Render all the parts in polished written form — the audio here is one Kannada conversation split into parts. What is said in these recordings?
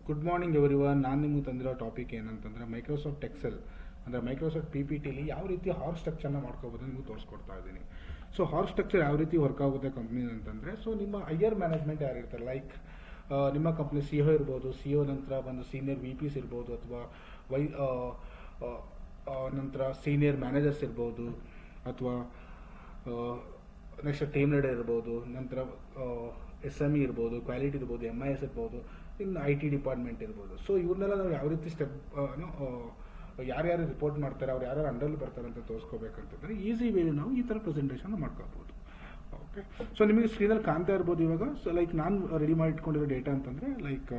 Good morning everyone. ನಾನು ನಿಮಗೆ ತಂದಿರೋ ಟಾಪಿಕ್ ಏನಂತಂದರೆ ಮೈಕ್ರೋಸಾಫ್ಟ್ ಎಕ್ಸೆಲ್ ಅಂದರೆ ಮೈಕ್ರೋಸಾಫ್ಟ್ PPTಲಿ ಯಾವ ರೀತಿ ಹಾರ್ಸ್ ಸ್ಟ್ರಕ್ಚರ್ನ ಮಾಡ್ಕೋಬೋದು ನಿಮಗೆ ತೋರಿಸ್ಕೊಡ್ತಾ ಇದ್ದೀನಿ. ಸೊ ಹಾರ್ಸ್ ಸ್ಟ್ರಕ್ಚರ್ ಯಾವ ರೀತಿ ವರ್ಕ್ ಆಗುತ್ತೆ ಕಂಪ್ನಿ ಅಂತಂದರೆ, ಸೊ ನಿಮ್ಮ ಹೈಯರ್ ಮ್ಯಾನೇಜ್ಮೆಂಟ್ ಯಾರು ಇರ್ತಾರೆ, ಲೈಕ್ ನಿಮ್ಮ ಕಂಪ್ನಿ CEO ಇರ್ಬೋದು, CEO ನಂತರ ಬಂದು ಸೀನಿಯರ್ VPs ಇರ್ಬೋದು, ಅಥವಾ ನಂತರ ಸೀನಿಯರ್ ಮ್ಯಾನೇಜರ್ಸ್ ಇರ್ಬೋದು, ಅಥವಾ ನೆಕ್ಸ್ಟ್ ಟೀಮ್ ಲೀಡರ್ ಇರ್ಬೋದು, ನಂತರ SME ಇರ್ಬೋದು, ಕ್ವಾಲಿಟಿ ಇರ್ಬೋದು, MIS ಇರ್ಬೋದು, ಇನ್ನು IT ಡಿಪಾರ್ಟ್ಮೆಂಟ್ ಇರ್ಬೋದು. ಸೊ ಇವ್ರನ್ನೆಲ್ಲ ನಾವು ಯಾವ ರೀತಿ ಯಾರ್ಯಾರು ರಿಪೋರ್ಟ್ ಮಾಡ್ತಾರೆ, ಅವ್ರು ಯಾರ್ಯಾರು ಅಂಡರ್ಲಿ ಬರ್ತಾರೆ ಅಂತ ತೋರಿಸ್ಕೋಬೇಕಂತಂದರೆ ಈಸಿ ವೇಲಿ ನಾವು ಈ ಥರ ಪ್ರೆಸೆಂಟೇಷನ್ ಮಾಡ್ಕೋಬೋದು. ಓಕೆ, ಸೊ ನಿಮಗೆ ಸ್ಕ್ರೀನಲ್ಲಿ ಕಾಣ್ತಾ ಇರ್ಬೋದು ಇವಾಗ. ಸೊ ಲೈಕ್ ನಾನು ರೆಡಿ ಮಾಡಿ ಇಟ್ಕೊಂಡಿರೋ ಡೇಟಾ ಅಂತಂದರೆ ಲೈಕ್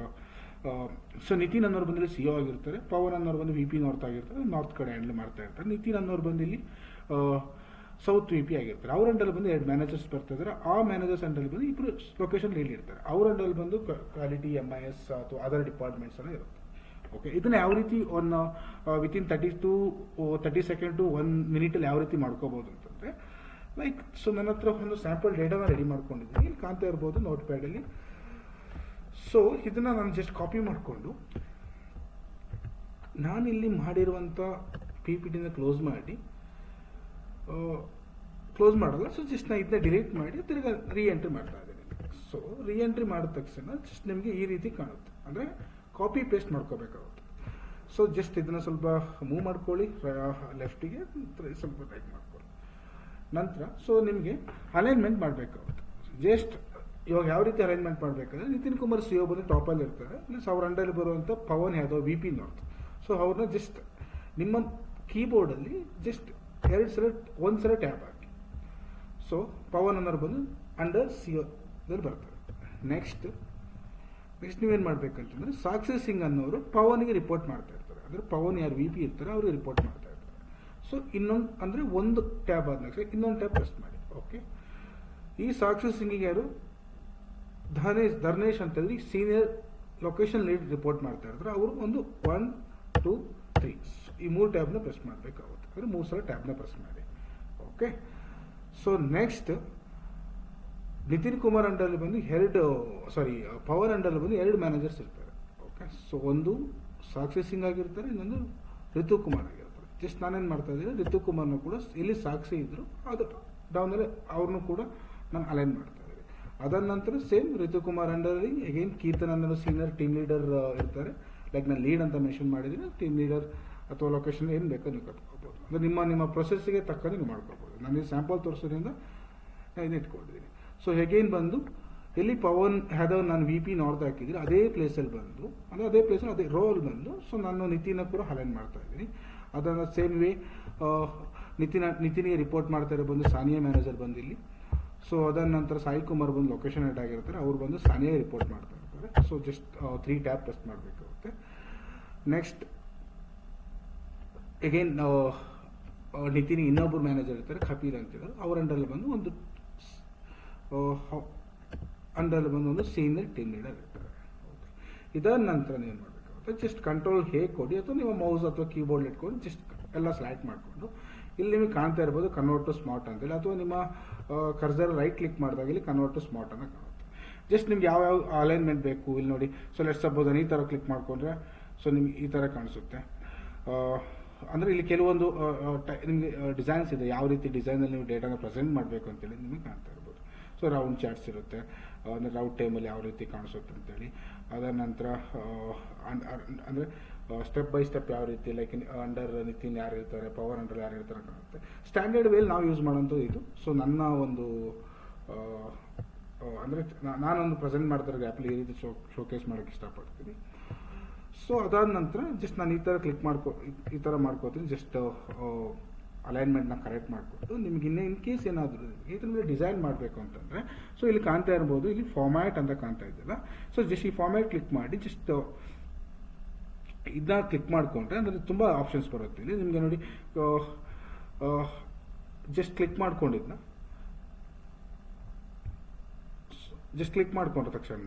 ಸೊ ನಿತಿನ್ ಅನ್ನೋರು ಬಂದು ಇಲ್ಲಿ CEO ಆಗಿರ್ತಾರೆ, ಪವನ್ ಅನ್ನೋರು ಬಂದು VP ನಾರ್ತ್ ಆಗಿರ್ತಾರೆ, ನಾರ್ತ್ ಕಡೆ ಹ್ಯಾಂಡಲ್ ಮಾಡ್ತಾ ಇರ್ತಾರೆ. ನಿತಿನ್ ಅನ್ನೋರು ಬಂದು ಇಲ್ಲಿ ಸೌತ್ VP ಆಗಿರ್ತಾರೆ. ಅವ್ರ ಅಂಡಲ್ಲಿ ಬಂದು 2 ಮ್ಯಾನೇಜರ್ಸ್ ಬರ್ತಾ ಇದ್ದಾರೆ. ಆ ಮ್ಯಾನೇಜರ್ಸ್ ಅಂಡಲ್ಲಿ ಬಂದು ಇಬ್ಬರು ಲೊಕೇಶನ್ ಲೀಡ್ ಇರ್ತಾರೆ. ಅವ್ರ ಅಂಡಲ್ಲಿ ಬಂದು ಕ್ವಾಲಿಟಿ, MIS ಅಥವಾ ಅದರ್ ಡಿಪಾರ್ಟ್ಮೆಂಟ್ಸ್ ಎಲ್ಲ ಇರುತ್ತೆ. ಓಕೆ, ಇದನ್ನ ಯಾವ ರೀತಿ ವಿತಿನ್ 30 ಸೆಕೆಂಡ್ ಟು 1 ಮಿನಿಟಲ್ಲಿ ಯಾವ ರೀತಿ ಮಾಡ್ಕೋಬೋದು ಅಂತಂದರೆ ಲೈಕ್ ಸೊ ನನ್ನ ಹತ್ರ ಒಂದು ಸ್ಯಾಂಪಲ್ ಡೇಟಾನ ರೆಡಿ ಮಾಡ್ಕೊಂಡಿದ್ದೀನಿ. ಇಲ್ಲಿ ಕಾಣ್ತಾ ಇರ್ಬೋದು ನೋಟ್ ಪ್ಯಾಡಲ್ಲಿ. ಸೊ ಇದನ್ನ ನಾನು ಜಸ್ಟ್ ಕಾಪಿ ಮಾಡಿಕೊಂಡು ನಾನಿಲ್ಲಿ ಮಾಡಿರುವಂಥ PPTನ ಕ್ಲೋಸ್ ಮಾಡಲ್ಲ. ಸೊ ಜಸ್ಟ್ ನಾನು ಇದನ್ನ ಡಿಲೀಟ್ ಮಾಡಿ ತಿರ್ಗಿ ರೀಎಂಟ್ರಿ ಮಾಡ್ತಾ ಇದ್ದೀನಿ. ಸೊ ರೀಎಂಟ್ರಿ ಮಾಡಿದ ತಕ್ಷಣ ಜಸ್ಟ್ ನಿಮಗೆ ಈ ರೀತಿ ಕಾಣುತ್ತೆ, ಅಂದರೆ ಕಾಪಿ ಪೇಸ್ಟ್ ಮಾಡ್ಕೋಬೇಕಾಗುತ್ತೆ. ಸೊ ಜಸ್ಟ್ ಇದನ್ನು ಸ್ವಲ್ಪ ಮೂವ್ ಮಾಡ್ಕೊಳ್ಳಿ ಲೆಫ್ಟಿಗೆ, ಸ್ವಲ್ಪ ರೈಟ್ ಮಾಡ್ಕೊಳ್ಳಿ. ನಂತರ ಸೊ ನಿಮಗೆ ಅಲೈನ್ಮೆಂಟ್ ಮಾಡಬೇಕಾಗುತ್ತೆ. ಜಸ್ಟ್ ಇವಾಗ ಯಾವ ರೀತಿ ಅಲೈನ್ಮೆಂಟ್ ಮಾಡಬೇಕಂದ್ರೆ ನಿತಿನ್ ಕುಮಾರ್ CEO ಬಂದು ಟಾಪಲ್ಲಿ ಇರ್ತಾರೆ, ಪ್ಲಸ್ ಅವ್ರ ಅಂಡಲ್ಲಿ ಬರುವಂಥ Pavan Yadav VP north. So ಅವ್ರನ್ನ ಜಸ್ಟ್ ನಿಮ್ಮ ಕೀಬೋರ್ಡಲ್ಲಿ ಜಸ್ಟ್ ಒಂದು ಸಲ ಟ್ಯಾಪ್ ಹಾಕಿ. ಸೊ ಪವನ್ ಅನ್ನೋರು ಬಂದು ಅಂಡರ್ CEO ಬರ್ತಾರೆ. ನೆಕ್ಸ್ಟ್ ನೀವೇನು ಮಾಡ್ಬೇಕಂತಂದ್ರೆ ಸಾಕ್ಷಿ ಸಿಂಗ್ ಅನ್ನೋರು ಪವನ್ಗೆ ರಿಪೋರ್ಟ್ ಮಾಡ್ತಾ ಇರ್ತಾರೆ. ಅಂದರೆ ಪವನ್ ಯಾರು VP ಇರ್ತಾರೆ ಅವ್ರಿಗೆ ರಿಪೋರ್ಟ್ ಮಾಡ್ತಾ ಇರ್ತಾರೆ. ಸೊ ಇನ್ನೊಂದು ಅಂದರೆ ಒಂದು ಟ್ಯಾಬ್ ಆದ ನೆಕ್ಸ್ಟ್ ಇನ್ನೊಂದು ಟ್ಯಾಬ್ ಪ್ರೆಸ್ ಮಾಡಿ. ಓಕೆ, ಈ ಸಾಕ್ಷಿ ಸಿಂಗಿಗೆ ಯಾರು ಧರ್ನೇಶ್ ಅಂತೇಳಿ ಸೀನಿಯರ್ ಲೊಕೇಶನ್ ಲೀಡ್ ರಿಪೋರ್ಟ್ ಮಾಡ್ತಾ ಇರ್ತಾರೆ. ಅವರು ಒಂದು 1 2 3 ಈ 3 ಟ್ಯಾಬ್ನ ಪ್ರೆಸ್ ಮಾಡಬೇಕಾಗುತ್ತೆ. ಅಂದರೆ 3 ಸಲ ಟ್ಯಾಬ್ನ ಪ್ರೆಸ್ ಮಾಡಿ. Okay, so next Nitin Kumar underline ಬಂದು ಪವರ್ ಅಂಡರ್ಲಿ ಬಂದು 2 ಮ್ಯಾನೇಜರ್ಸ್ ಇರ್ತಾರೆ. ಓಕೆ, ಸೊ ಒಂದು ಸಾಕ್ಷಿ ಸಿಂಗ್ ಆಗಿರ್ತಾರೆ, ಇನ್ನೊಂದು ರಿತು ಕುಮಾರ್ ಆಗಿರ್ತಾರೆ. ಜಸ್ಟ್ ನಾನೇನು ಮಾಡ್ತಾ ಇದ್ದೀನಿ, ರಿತು ಕುಮಾರ್ನ ಕೂಡ ಇಲ್ಲಿ ಸಾಕ್ಷಿ ಇದ್ರು ಅದು ಡೌನಲ್ಲಿ ಅವ್ರನ್ನೂ ಕೂಡ ನಾನು ಅಲೈನ್ ಮಾಡ್ತಾ ಇದ್ದೀನಿ. ಅದರ ನಂತರ ಸೇಮ್ ರಿತು ಕುಮಾರ್ ಅಂಡರ್ಲಿ ಅಗೇನ್ ಕೀರ್ತನ್ ಅನ್ನೋ ಸೀನಿಯರ್ ಟೀಮ್ ಲೀಡರ್ ಇರ್ತಾರೆ. ಲೈಕ್ ನಾನು ಲೀಡ್ ಅಂತ ಮೆನ್ಷನ್ ಮಾಡಿದ್ದೀನಿ. ಟೀಮ್ ಲೀಡರ್ ಅಥವಾ ಲೊಕೇಶನ್ ಏನು ಬೇಕೋ ನೀವು ಕಟ್ಕೋಬೋದು. ಅಂದರೆ ನಿಮ್ಮ ಪ್ರೊಸೆಸ್ಸಿಗೆ ತಕ್ಕಂಗೆ ನೀವು ಮಾಡ್ಕೋಬೋದು. ನಾನು ಈ ಸ್ಯಾಂಪಲ್ ತೋರಿಸೋದ್ರಿಂದ ಇದನ್ನ ಇಟ್ಕೊಂಡಿದ್ದೀನಿ. ಸೊ ಅಗೇನ್ ಬಂದು ಎಲ್ಲಿ ಪವನ್ ಯಾದವ್ ನಾನು VP ನಾರ್ತ್ ಹಾಕಿದ್ರೆ ಅದೇ ಪ್ಲೇಸಲ್ಲಿ ಬಂದು ಅದೇ ಪ್ಲೇಸಲ್ಲಿ ಅದೇ ರೋಲ್ ಬಂದು ಸೊ ನಾನು ನಿತಿನ ಕೂಡ ಅಲೈನ್ ಮಾಡ್ತಾ ಇದ್ದೀನಿ. ಅದನ್ನು ಸೇಮ್ ವೇ ನಿತಿನಿಗೆ ರಿಪೋರ್ಟ್ ಮಾಡ್ತಾ ಇರೋ ಬಂದು ಸಾನಿಯಾ ಮ್ಯಾನೇಜರ್ ಬಂದು ಇಲ್ಲಿ. ಸೊ ಅದರ ನಂತರ ಸಾಯಿ ಕುಮಾರ್ ಬಂದು ಲೊಕೇಶನ್ ಹೆಡ್ ಆಗಿರ್ತಾರೆ, ಅವ್ರು ಬಂದು ಸಾನಿಯಾ ರಿಪೋರ್ಟ್ ಮಾಡ್ತಾ ಇರ್ತಾರೆ. ಸೊ ಜಸ್ಟ್ 3 ಟ್ಯಾಬ್ ಪ್ರೆಸ್ ಮಾಡಬೇಕಾಗುತ್ತೆ. ನೆಕ್ಸ್ಟ್ ಅಗೇನ್ ನಿತಿನಿಗೆ ಇನ್ನೊಬ್ಬರು ಮ್ಯಾನೇಜರ್ ಇರ್ತಾರೆ, ಖಪೀರ್ ಅಂತಿದ್ದಾರೆ. ಅವ್ರ ಅಂಡಲ್ಲಿ ಬಂದು ಒಂದು ಸೀನಿಯರ್ ಟೀಮ್ ಲೀಡರ್ ಇರ್ತಾರೆ. ಓಕೆ, ಇದರ ನಂತರ ನೀವು ಮಾಡಬೇಕಾಗುತ್ತೆ ಜಸ್ಟ್ ಕಂಟ್ರೋಲ್ ಕೊಡಿ ಅಥವಾ ನೀವು ಮೌಸ್ ಅಥವಾ ಕೀಬೋರ್ಡ್ ಇಟ್ಕೊಂಡು ಜಸ್ಟ್ ಎಲ್ಲ ಸೆಲೆಕ್ಟ್ ಮಾಡಿಕೊಂಡು ಇಲ್ಲಿ ನಿಮಗೆ ಕಾಣ್ತಾ ಇರ್ಬೋದು ಕನ್ವರ್ಟ್ ಟು ಸ್ಮಾರ್ಟ್ ಅಂತೇಳಿ, ಅಥವಾ ನಿಮ್ಮ ಕರ್ಸರ್ ರೈಟ್ ಕ್ಲಿಕ್ ಮಾಡಿದಾಗ ಇಲ್ಲಿ ಕನ್ವರ್ಟ್ ಟು ಸ್ಮಾರ್ಟ್ ಅಂತ ಕಾಣುತ್ತೆ. ಜಸ್ಟ್ ನಿಮ್ಗೆ ಯಾವ ಅಲೈನ್ಮೆಂಟ್ ಬೇಕು ಇಲ್ಲಿ ನೋಡಿ. ಸೊ ಲೆಟ್ಸ್ ಸಪೋಸ್ ಈ ಥರ ಕ್ಲಿಕ್ ಮಾಡಿಕೊಂಡ್ರೆ ಸೊ ನಿಮ್ಗೆ ಈ ಥರ ಕಾಣಿಸುತ್ತೆ. ಅಂದರೆ ಇಲ್ಲಿ ಕೆಲವೊಂದು ನಿಮಗೆ ಡಿಸೈನ್ಸ್ ಇದೆ, ಯಾವ ರೀತಿ ಡಿಸೈನಲ್ಲಿ ನೀವು ಡೇಟಾನ ಪ್ರೆಸೆಂಟ್ ಮಾಡಬೇಕು ಅಂತೇಳಿ ನಿಮಗೆ ಕಾಣ್ತಾ ಇರ್ಬೋದು. ಸೊ ರೌಂಡ್ ಚಾರ್ಟ್ಸ್ ಇರುತ್ತೆ, ಅಂದರೆ ರೌಂಡ್ ಟೇಬಲ್ ಯಾವ ರೀತಿ ಕಾಣಿಸುತ್ತೆ ಅಂತೇಳಿ. ಅದರ ನಂತರ ಅಂದರೆ ಸ್ಟೆಪ್ ಬೈ ಸ್ಟೆಪ್ ಯಾವ ರೀತಿ ಲೈಕ್ ಅಂಡರ್ ನಿತಿನ್ ಯಾರು ಇರ್ತಾರೆ, ಪವರ್ ಅಂಡರ್ ಯಾರು ಇರ್ತಾರೆ ಕಾಣುತ್ತೆ. ಸ್ಟ್ಯಾಂಡರ್ಡ್ ವೇಲ್ ನಾವು ಯೂಸ್ ಮಾಡೋಂಥದ್ದು ಇದು. ಸೊ ನನ್ನ ಒಂದು ಅಂದರೆ ನಾನೊಂದು ಪ್ರೆಸೆಂಟ್ ಮಾಡ್ತಾರೆ ಆ್ಯಪಲ್ಲಿ ಈ ರೀತಿ ಶೋಕೇಸ್ ಮಾಡೋಕ್ಕೆ ಇಷ್ಟಪಡ್ತೀನಿ. ಸೊ ಅದಾದ ನಂತರ ಜಸ್ಟ್ ನಾನು ಈ ಥರ ಮಾಡ್ಕೋತೀನಿ. ಜಸ್ಟ್ ಅಲೈನ್ಮೆಂಟ್ನ ಕರೆಕ್ಟ್ ಮಾಡಿಕೊಂಡು ನಿಮ್ಗೆ ಇನ್ ಕೇಸ್ ಏನಾದರೂ ಇದ್ರ ಮೇಲೆ ಡಿಸೈನ್ ಮಾಡಬೇಕು ಅಂತಂದರೆ ಸೊ ಇಲ್ಲಿ ಕಾಣ್ತಾ ಇರ್ಬೋದು, ಇಲ್ಲಿ ಫಾರ್ಮ್ಯಾಟ್ ಅಂತ ಕಾಣ್ತಾ ಇದ್ದಿಲ್ಲ. ಸೊ ಜಸ್ಟ್ ಈ ಫಾರ್ಮ್ಯಾಟ್ ಕ್ಲಿಕ್ ಮಾಡಿ ಜಸ್ಟ್ ಇದನ್ನ ಕ್ಲಿಕ್ ಮಾಡಿಕೊಂಡ್ರೆ ಅಂದರೆ ತುಂಬ ಆಪ್ಷನ್ಸ್ ಬರುತ್ತೆ ಇಲ್ಲಿ ನಿಮಗೆ ನೋಡಿ. ಜಸ್ಟ್ ಕ್ಲಿಕ್ ಮಾಡ್ಕೊಂಡಿದ್ನ ಜಸ್ಟ್ ಕ್ಲಿಕ್ ಮಾಡ್ಕೊಂಡ್ರ ತಕ್ಷಣ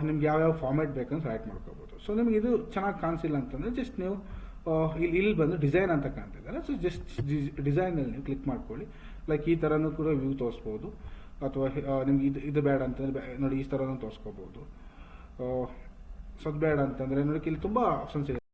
ನಿಮ್ಗೆ ಯಾವ್ಯಾವ ಫಾರ್ಮ್ಯಾಟ್ ಬೇಕಂತ ಸೆಲೆಕ್ಟ್ ಮಾಡ್ಕೋಬೋದು. ಸೊ ನಿಮ್ಗೆ ಇದು ಚೆನ್ನಾಗಿ ಕಾಣಿಸಿಲ್ಲ ಅಂತಂದರೆ ಜಸ್ಟ್ ನೀವು ಇಲ್ಲಿ ಬಂದು ಡಿಸೈನ್ ಅಂತ ಕಾಣ್ತಿದ್ದಾರೆ. ಸೊ ಜಸ್ಟ್ ಡಿಸೈನಲ್ಲಿ ನೀವು ಕ್ಲಿಕ್ ಮಾಡ್ಕೊಳ್ಳಿ. ಲೈಕ್ ಈ ಥರನೂ ಕೂಡ ವ್ಯೂ ತೋರಿಸ್ಬೋದು, ಅಥವಾ ನಿಮ್ಗೆ ಇದು ಬೇಡ ಅಂತಂದರೆ ನೋಡಿ ಈ ಥರನೂ ತೋರಿಸ್ಕೋಬೋದು. ಸೊ ಅದು ಬೇಡ ಅಂತಂದರೆ ನೋಡಿ ಇಲ್ಲಿ ತುಂಬ ಆಪ್ಷನ್ಸ್ ಇದೆ.